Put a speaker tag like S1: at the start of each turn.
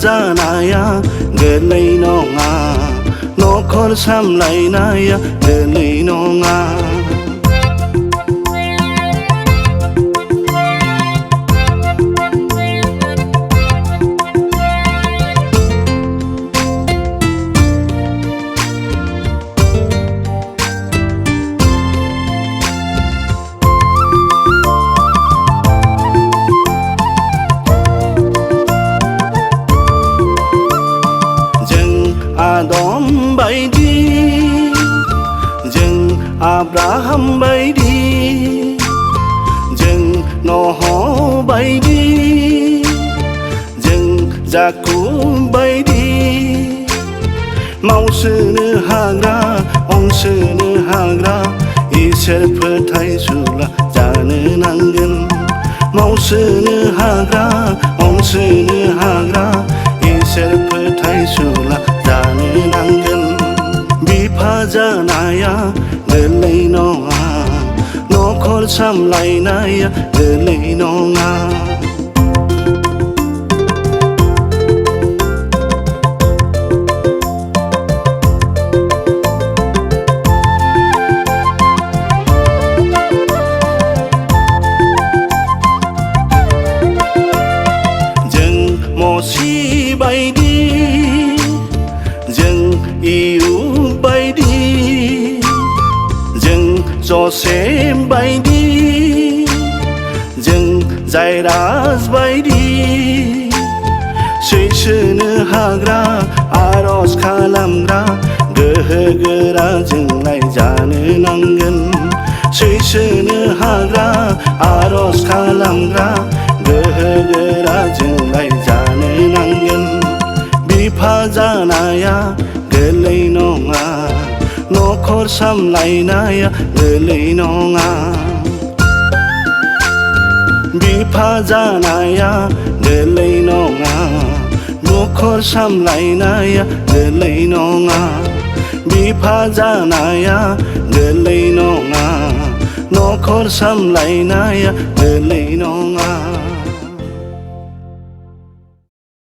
S1: जानाया गोरलै नङा न'खर सामलायनाया गोरलै नङा आदम बायदि जों आब्राहाम बायदि जों नह बायदि जों जाकुब बायदि मावसोनो हाग्रा अनसोनो हाग्रा इसोर फोथायसुला जानो नांगोन मावसोनो हाग्रा अनसोनो हाग्रा इसोर फोथायसुला जानो नांगोन बिफा जानाया गोरलै नङा न'खर सामलायनाया गोरलै नङा जों मसी बायदि जों इयुब बायदि जों जसेफ बायदि जों जायरास बायदि सैसोनो हाग्रा आरज खालामग्रा गोहो गोरा जोंलाय जानो नांगोन सैसोनो हाग्रा आरज खालामग्रा गोहो गोरा जोंलाय जानो नांगोन बिफा जानाया गोरलै नङा न'खर सामलायनाया गोरलै नङा बिफा जानाया गोरलै नङा न'खर सामलायनाया गोरलै नङा बिफा जानाया गोरलै नङा न'खर सामलायनाया गोरलै नङा